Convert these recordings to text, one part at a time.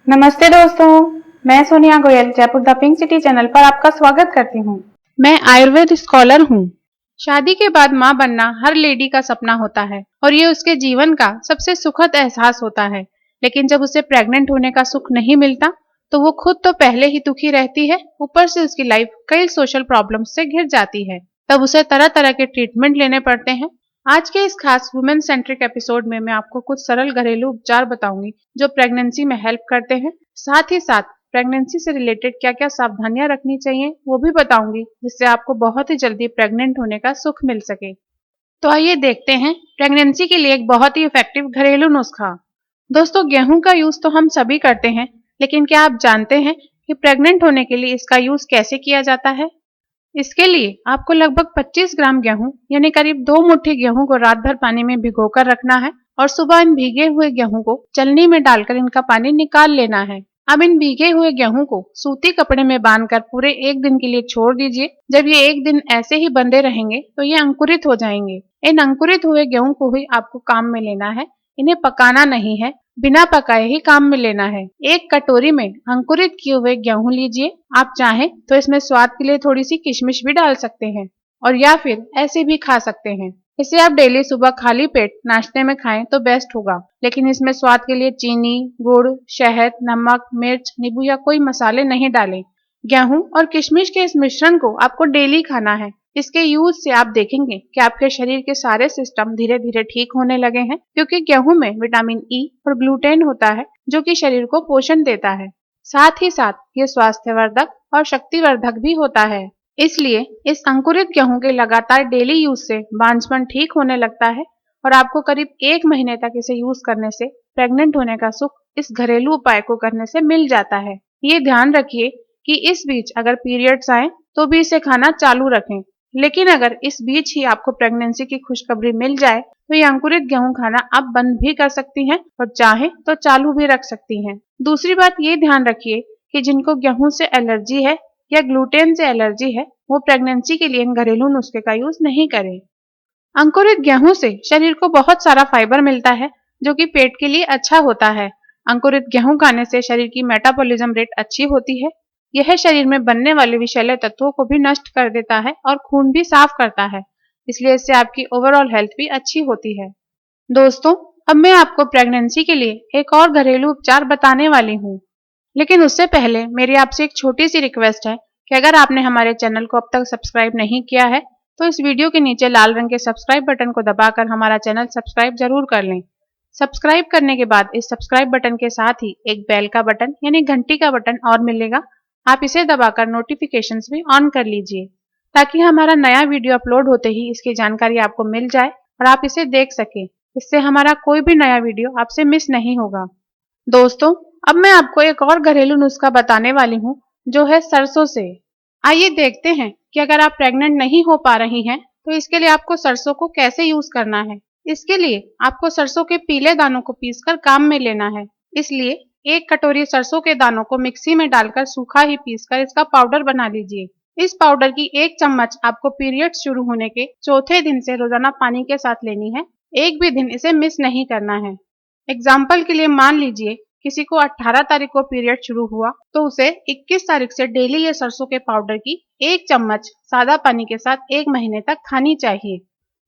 नमस्ते दोस्तों, मैं Sonia Goyal Jaipur the pink city channel पर आपका स्वागत करती हूँ। मैं आयुर्वेद स्कॉलर हूँ। शादी के बाद माँ बनना हर लेडी का सपना होता है और ये उसके जीवन का सबसे सुखद एहसास होता है। लेकिन जब उसे प्रेग्नेंट होने का सुख नहीं मिलता तो वो खुद तो पहले ही दुखी रहती है, ऊपर से उसकी लाइफ कई सोशल प्रॉब्लम्स से घिर जाती है। तब उसे तरह तरह के ट्रीटमेंट लेने पड़ते हैं। आज के इस खास वुमेन सेंट्रिक एपिसोड में मैं आपको कुछ सरल घरेलू उपचार बताऊंगी जो प्रेगनेंसी में हेल्प करते हैं। साथ ही साथ प्रेगनेंसी से रिलेटेड क्या क्या सावधानियां रखनी चाहिए वो भी बताऊंगी, जिससे आपको बहुत ही जल्दी प्रेग्नेंट होने का सुख मिल सके। तो आइए देखते हैं प्रेगनेंसी के लिए एक बहुत ही इफेक्टिव घरेलू नुस्खा। दोस्तों, गेहूं का यूज तो हम सभी करते हैं, लेकिन क्या आप जानते हैं कि प्रेग्नेंट होने के लिए इसका यूज कैसे किया जाता है? इसके लिए आपको लगभग 25 ग्राम गेहूं यानी करीब 2 मुट्ठी गेहूं को रात भर पानी में भिगोकर रखना है और सुबह इन भीगे हुए गेहूं को चलनी में डालकर इनका पानी निकाल लेना है। अब इन भीगे हुए गेहूं को सूती कपड़े में बांधकर पूरे 1 दिन के लिए छोड़ दीजिए। जब ये 1 दिन ऐसे ही बंधे रहेंगे तो ये अंकुरित हो जाएंगे। इन अंकुरित हुए गेहूं को ही आपको काम में लेना है, इन्हें पकाना नहीं है, बिना पकाए ही काम में लेना है। एक कटोरी में अंकुरित किए हुए गेहूं लीजिए। आप चाहें तो इसमें स्वाद के लिए थोड़ी सी किशमिश भी डाल सकते हैं और या फिर ऐसे भी खा सकते हैं। इसे आप डेली सुबह खाली पेट नाश्ते में खाएं तो बेस्ट होगा, लेकिन इसमें स्वाद के लिए चीनी, गुड़, शहद, नमक, मिर्च, नींबू या कोई मसाले नहीं डालें। गेहूं और किशमिश के इस मिश्रण को आपको डेली खाना है। इसके यूज से आप देखेंगे कि आपके शरीर के सारे सिस्टम धीरे धीरे ठीक होने लगे हैं, क्योंकि गेहूं में विटामिन ई और ग्लूटेन होता है जो कि शरीर को पोषण देता है। साथ ही साथ ये स्वास्थ्यवर्धक और शक्तिवर्धक भी होता है। इसलिए इस अंकुरित गेहूं के लगातार डेली यूज से बांझपन ठीक होने लगता है और आपको करीब 1 महीने तक इसे यूज करने से प्रेग्नेंट होने का सुख इस घरेलू उपाय को करने से मिल जाता है। ये ध्यान रखिए कि इस बीच अगर पीरियड्स आए तो भी इसे खाना चालू रखें, लेकिन अगर इस बीच ही आपको प्रेगनेंसी की खुशखबरी मिल जाए तो ये अंकुरित गेहूं खाना आप बंद भी कर सकती हैं और चाहे तो चालू भी रख सकती हैं। दूसरी बात ये ध्यान रखिए कि जिनको गेहूं से एलर्जी है या ग्लूटेन से एलर्जी है वो प्रेगनेंसी के लिए इन घरेलू नुस्खे का यूज नहीं करें। अंकुरित गेहूं से शरीर को बहुत सारा फाइबर मिलता है जो कि पेट के लिए अच्छा होता है। अंकुरित गेहूं खाने से शरीर की मेटाबॉलिज्म रेट अच्छी होती है। यह शरीर में बनने वाले विषैले तत्वों को भी नष्ट कर देता है और खून भी साफ करता है, इसलिए इससे आपकी ओवरऑल हेल्थ भी अच्छी होती है। दोस्तों, अब मैं आपको प्रेगनेंसी के लिए एक और घरेलू उपचार बताने वाली हूँ, लेकिन उससे पहले मेरी आपसे एक छोटी सी रिक्वेस्ट है कि अगर आपने हमारे चैनल को अब तक सब्सक्राइब नहीं किया है तो इस वीडियो के नीचे लाल रंग के सब्सक्राइब बटन को दबाकर हमारा चैनल सब्सक्राइब जरूर कर लें। सब्सक्राइब करने के बाद इस सब्सक्राइब बटन के साथ ही एक बेल का बटन यानी घंटी का बटन और मिलेगा। आप इसे दबाकर नोटिफिकेशंस भी ऑन कर लीजिए ताकि हमारा नया वीडियो अपलोड होते ही इसकी जानकारी आपको मिल जाए और आप इसे देख सकें। इससे हमारा कोई भी नया वीडियो आपसे मिस नहीं होगा। दोस्तों, अब मैं आपको एक और घरेलू नुस्खा बताने वाली हूँ जो है सरसों से। आइए देखते हैं कि अगर आप प्रेग्नेंट नहीं हो पा रही हैं तो इसके लिए आपको सरसों को कैसे यूज करना है। इसके लिए आपको सरसों के पीले दानों को पीसकर काम में लेना है। इसलिए 1 कटोरी सरसों के दानों को मिक्सी में डालकर सूखा ही पीसकर इसका पाउडर बना लीजिए। इस पाउडर की 1 चम्मच आपको पीरियड शुरू होने के चौथे दिन से रोजाना पानी के साथ लेनी है। एक भी दिन इसे मिस नहीं करना है। एग्जाम्पल के लिए मान लीजिए किसी को 18 तारीख को पीरियड शुरू हुआ तो उसे 21 तारीख से डेली ये सरसों के पाउडर की 1 चम्मच सादा पानी के साथ 1 महीने तक खानी चाहिए।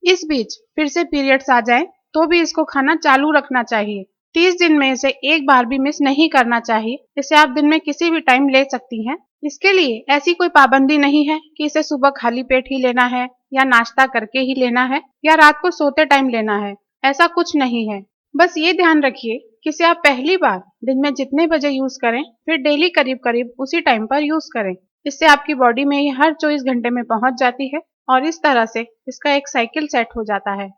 इस बीच फिर से पीरियड्स आ जाएं तो भी इसको खाना चालू रखना चाहिए। 30 दिन में इसे एक बार भी मिस नहीं करना चाहिए। इसे आप दिन में किसी भी टाइम ले सकती हैं। इसके लिए ऐसी कोई पाबंदी नहीं है कि इसे सुबह खाली पेट ही लेना है या नाश्ता करके ही लेना है या रात को सोते टाइम लेना है। ऐसा कुछ नहीं है। बस ये ध्यान रखिए कि इसे आप पहली बार दिन में जितने बजे यूज करें फिर डेली करीब करीब उसी टाइम पर यूज करें। इससे आपकी बॉडी में ये हर 24 घंटे में पहुंच जाती है और इस तरह से इसका एक साइकिल सेट हो जाता है।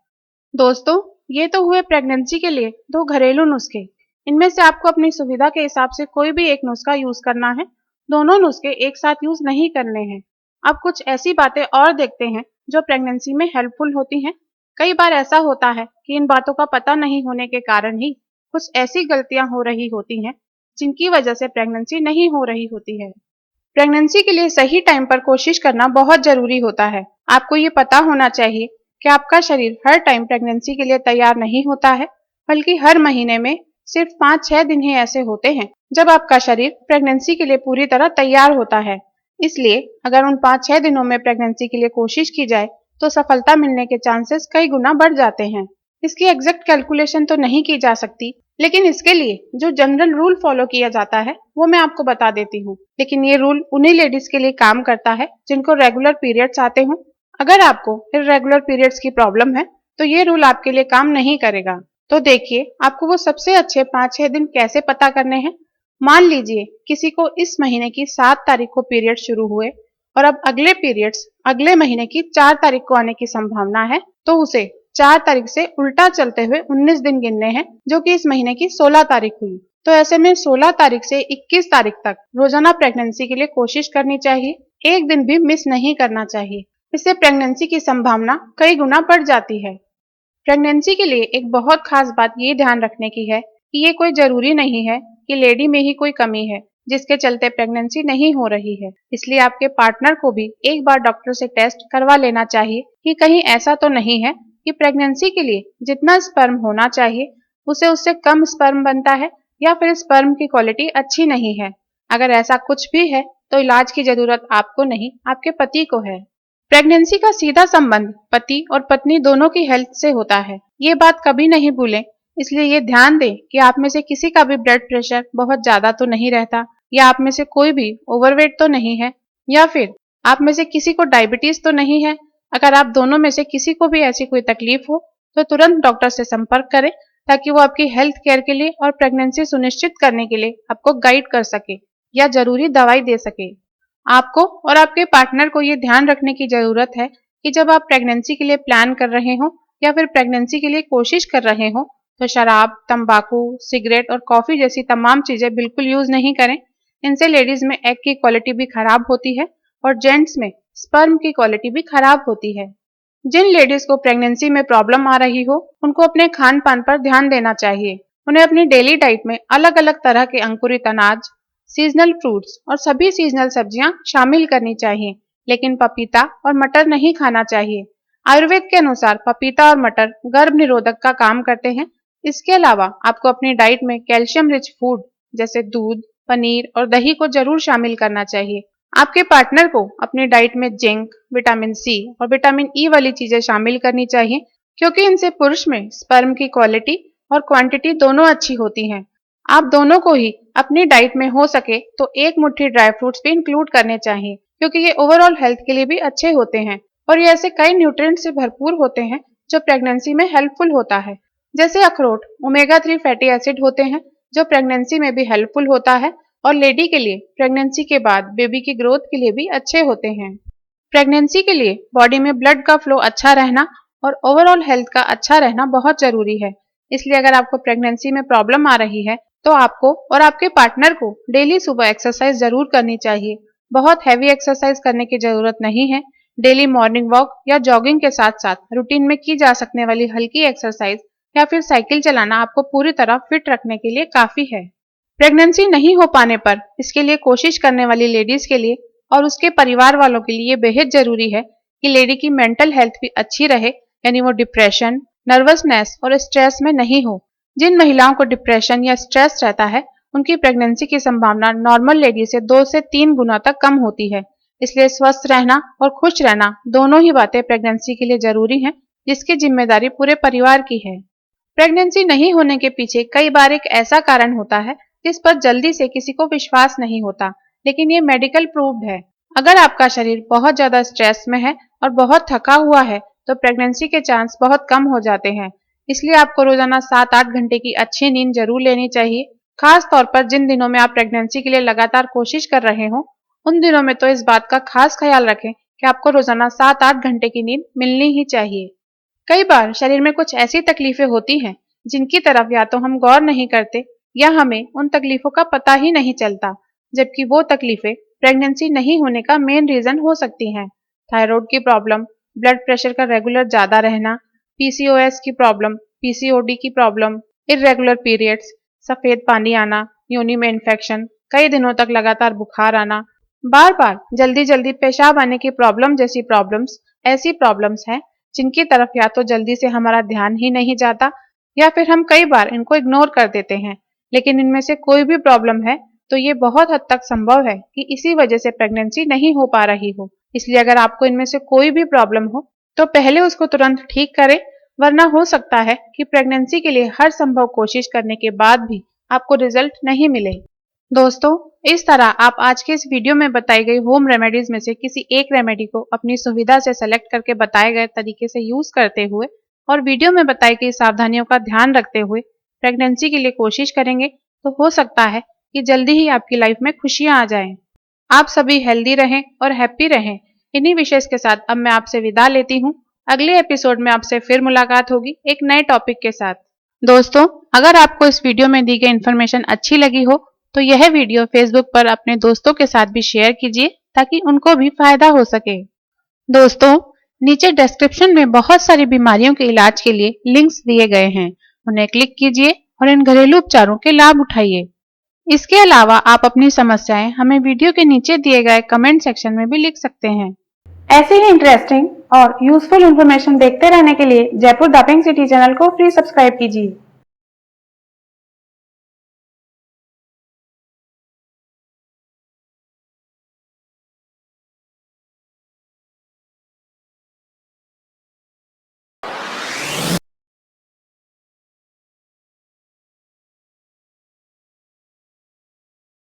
दोस्तों, ये तो हुए प्रेगनेंसी के लिए 2 घरेलू नुस्खे। इनमें से आपको अपनी सुविधा के हिसाब से कोई भी एक नुस्खा यूज करना है। दोनों नुस्खे एक साथ यूज नहीं करने हैं। अब कुछ ऐसी बातें और देखते हैं जो प्रेगनेंसी में हेल्पफुल होती हैं। कई बार ऐसा होता है कि इन बातों का पता नहीं होने के कारण ही कुछ ऐसी गलतियां हो रही होती हैं जिनकी वजह से प्रेगनेंसी नहीं हो रही होती है। प्रेगनेंसी के लिए सही टाइम पर कोशिश करना बहुत जरूरी होता है। आपको ये पता होना चाहिए कि आपका शरीर हर टाइम प्रेगनेंसी के लिए तैयार नहीं होता है, बल्कि हर महीने में सिर्फ 5-6 दिन ही ऐसे होते हैं जब आपका शरीर प्रेगनेंसी के लिए पूरी तरह तैयार होता है। इसलिए अगर उन 5-6 दिनों में प्रेगनेंसी के लिए कोशिश की जाए तो सफलता मिलने के चांसेस कई गुना बढ़ जाते हैं। इसकी एग्जैक्ट कैलकुलेशन तो नहीं की जा सकती, लेकिन इसके लिए जो जनरल रूल फॉलो किया जाता है वो मैं आपको बता देती हूँ। लेकिन ये रूल उन्हीं लेडीज के लिए काम करता है जिनको रेगुलर पीरियड्स आते हों। अगर आपको इर्रेगुलर पीरियड्स की प्रॉब्लम है तो ये रूल आपके लिए काम नहीं करेगा। तो देखिए आपको वो सबसे अच्छे 5-6 दिन कैसे पता करने हैं। मान लीजिए किसी को इस महीने की 7 तारीख को पीरियड शुरू हुए और अब अगले पीरियड्स अगले महीने की 4 तारीख को आने की संभावना है, तो उसे 4 तारीख से उल्टा चलते हुए 19 दिन गिनने हैं, जो कि इस महीने की 16 तारीख हुई। तो ऐसे में 16 तारीख से 21 तारीख तक रोजाना प्रेगनेंसी के लिए कोशिश करनी चाहिए। एक दिन भी मिस नहीं करना चाहिए। इससे प्रेगनेंसी की संभावना कई गुना बढ़ जाती है। प्रेगनेंसी के लिए एक बहुत खास बात ये ध्यान रखने की है कि ये कोई जरूरी नहीं है कि लेडी में ही कोई कमी है जिसके चलते प्रेगनेंसी नहीं हो रही है। इसलिए आपके पार्टनर को भी एक बार डॉक्टर से टेस्ट करवा लेना चाहिए कि कहीं ऐसा तो नहीं है कि प्रेगनेंसी के लिए जितना स्पर्म होना चाहिए उससे कम स्पर्म बनता है, या फिर स्पर्म की क्वालिटी अच्छी नहीं है। अगर ऐसा कुछ भी है तो इलाज की जरूरत आपको नहीं, आपके पति को है। प्रेगनेंसी का सीधा संबंध पति और पत्नी दोनों की हेल्थ से होता है, ये बात कभी नहीं भूलें। इसलिए ये ध्यान दें कि आप में से किसी का भी ब्लड प्रेशर बहुत ज्यादा तो नहीं रहता, या आप में से कोई भी ओवरवेट तो नहीं है, या फिर आप में से किसी को डायबिटीज तो नहीं है। अगर आप दोनों में से किसी को भी ऐसी कोई तकलीफ हो तो तुरंत डॉक्टर से संपर्क करें, ताकि वो आपकी हेल्थ केयर के लिए और प्रेगनेंसी सुनिश्चित करने के लिए आपको गाइड कर सके या जरूरी दवाई दे सके। आपको और आपके पार्टनर को ये ध्यान रखने की जरूरत है कि जब आप प्रेगनेंसी के लिए प्लान कर रहे हो या फिर प्रेगनेंसी के लिए कोशिश कर रहे हो तो शराब, तंबाकू, सिगरेट और कॉफी जैसी तमाम चीजें बिल्कुल यूज नहीं करें। इनसे लेडीज में एग की क्वालिटी भी खराब होती है और जेंट्स में स्पर्म की क्वालिटी भी खराब होती है। जिन लेडीज को प्रेगनेंसी में प्रॉब्लम आ रही हो उनको अपने खान पान पर ध्यान देना चाहिए। उन्हें अपनी डेली डाइट में अलग अलग तरह के अंकुरित अनाज, सीजनल फ्रूट्स और सभी सीजनल सब्जियां शामिल करनी चाहिए, लेकिन पपीता और मटर नहीं खाना चाहिए। आयुर्वेद के अनुसार पपीता और मटर गर्भ निरोधक का काम करते हैं। इसके अलावा आपको अपनी डाइट में कैल्शियम रिच फूड जैसे दूध, पनीर और दही को जरूर शामिल करना चाहिए। आपके पार्टनर को अपनी डाइट में जिंक, विटामिन सी और विटामिन ई वाली चीजें शामिल करनी चाहिए, क्योंकि इनसे पुरुष में स्पर्म की क्वालिटी और क्वांटिटी दोनों अच्छी होती हैं। आप दोनों को ही अपनी डाइट में हो सके तो एक मुट्ठी ड्राई फ्रूट्स भी इंक्लूड करने चाहिए, क्योंकि ये ओवरऑल हेल्थ के लिए भी अच्छे होते हैं और ये ऐसे कई न्यूट्रिएंट से भरपूर होते हैं जो प्रेगनेंसी में हेल्पफुल होता है। जैसे अखरोट ओमेगा 3 फैटी एसिड होते हैं जो प्रेगनेंसी में भी हेल्पफुल होता है और लेडी के लिए प्रेगनेंसी के बाद बेबी की ग्रोथ के लिए भी अच्छे होते हैं। प्रेगनेंसी के लिए बॉडी में ब्लड का फ्लो अच्छा रहना और ओवरऑल हेल्थ का अच्छा रहना बहुत जरूरी है। इसलिए अगर आपको प्रेगनेंसी में प्रॉब्लम आ रही है तो आपको और आपके पार्टनर को डेली सुबह एक्सरसाइज जरूर करनी चाहिए। बहुत हैवी एक्सरसाइज करने की जरूरत नहीं है। डेली मॉर्निंग वॉक या जॉगिंग के साथ साथ रूटीन में की जा सकने वाली हल्की एक्सरसाइज या फिर साइकिल चलाना आपको पूरी तरह फिट रखने के लिए काफी है। प्रेगनेंसी नहीं हो पाने पर इसके लिए कोशिश करने वाली लेडीज के लिए और उसके परिवार वालों के लिए बेहद जरूरी है कि लेडी की मेंटल हेल्थ भी अच्छी रहे, यानी वो डिप्रेशन, नर्वसनेस और स्ट्रेस में नहीं हो। जिन महिलाओं को डिप्रेशन या स्ट्रेस रहता है उनकी प्रेगनेंसी की संभावना नॉर्मल लेडी से 2 से 3 गुना तक कम होती है। इसलिए स्वस्थ रहना और खुश रहना दोनों ही बातें प्रेगनेंसी के लिए जरूरी हैं, जिसकी जिम्मेदारी पूरे परिवार की है। प्रेगनेंसी नहीं होने के पीछे कई बार एक ऐसा कारण होता है जिस पर जल्दी से किसी को विश्वास नहीं होता, लेकिन ये मेडिकल प्रूव्ड है। अगर आपका शरीर बहुत ज्यादा स्ट्रेस में है और बहुत थका हुआ है तो प्रेगनेंसी के चांस बहुत कम हो जाते हैं। इसलिए आपको रोजाना 7-8 घंटे की अच्छी नींद जरूर लेनी चाहिए। खास तौर पर जिन दिनों में आप प्रेगनेंसी के लिए लगातार कोशिश कर रहे हो उन दिनों में तो इस बात का खास ख्याल रखें कि आपको रोजाना 7-8 घंटे की नींद मिलनी ही चाहिए। कई बार शरीर में कुछ ऐसी तकलीफें होती हैं जिनकी तरफ या तो हम गौर नहीं करते या हमें उन तकलीफों का पता ही नहीं चलता, जबकि वो तकलीफें प्रेगनेंसी नहीं होने का मेन रीजन हो सकती हैं। थायराइड की प्रॉब्लम, ब्लड प्रेशर का रेगुलर ज्यादा रहना, पीसीओएस की प्रॉब्लम, पीसीओडी की प्रॉब्लम, इर्रेगुलर पीरियड्स, सफेद पानी आना, योनि में इन्फेक्शन, कई दिनों तक लगातार बुखार आना, बार बार जल्दी जल्दी पेशाब आने की प्रॉब्लम जैसी प्रॉब्लम्स ऐसी प्रॉब्लम्स हैं जिनकी तरफ या तो जल्दी से हमारा ध्यान ही नहीं जाता या फिर हम कई बार इनको इग्नोर कर देते हैं। लेकिन इनमें से कोई भी प्रॉब्लम है तो ये बहुत हद तक संभव है कि इसी वजह से प्रेगनेंसी नहीं हो पा रही हो। इसलिए अगर आपको इनमें से कोई भी प्रॉब्लम हो तो पहले उसको तुरंत ठीक करें, वरना हो सकता है कि प्रेगनेंसी के लिए हर संभव कोशिश करने के बाद भी आपको रिजल्ट नहीं मिले। दोस्तों, इस तरह आप आज के इस वीडियो में बताई गई होम रेमेडीज में से किसी एक रेमेडी को अपनी सुविधा से सेलेक्ट करके बताए गए तरीके से यूज करते हुए और वीडियो में बताई गई सावधानियों का ध्यान रखते हुए प्रेगनेंसी के लिए कोशिश करेंगे तो हो सकता है कि जल्दी ही आपकी लाइफ में खुशियां आ जाएं। आप सभी हेल्दी रहें और हैप्पी रहें। इन्हीं विशेष के साथ अब मैं आपसे विदा लेती हूँ। अगले एपिसोड में आपसे फिर मुलाकात होगी एक नए टॉपिक के साथ। दोस्तों, अगर आपको इस वीडियो में दी गई इन्फॉर्मेशन अच्छी लगी हो तो यह वीडियो फेसबुक पर अपने दोस्तों के साथ भी शेयर कीजिए ताकि उनको भी फायदा हो सके। दोस्तों, नीचे डिस्क्रिप्शन में बहुत सारी बीमारियों के इलाज के लिए लिंक्स दिए गए हैं। उन्हें क्लिक कीजिए और इन घरेलू उपचारों के लाभ उठाइए। इसके अलावा आप अपनी समस्याएं हमें वीडियो के नीचे दिए गए कमेंट सेक्शन में भी लिख सकते हैं। ऐसे ही इंटरेस्टिंग और यूजफुल इंफॉर्मेशन देखते रहने के लिए Jaipur the pink city channel को प्लीज सब्सक्राइब कीजिए।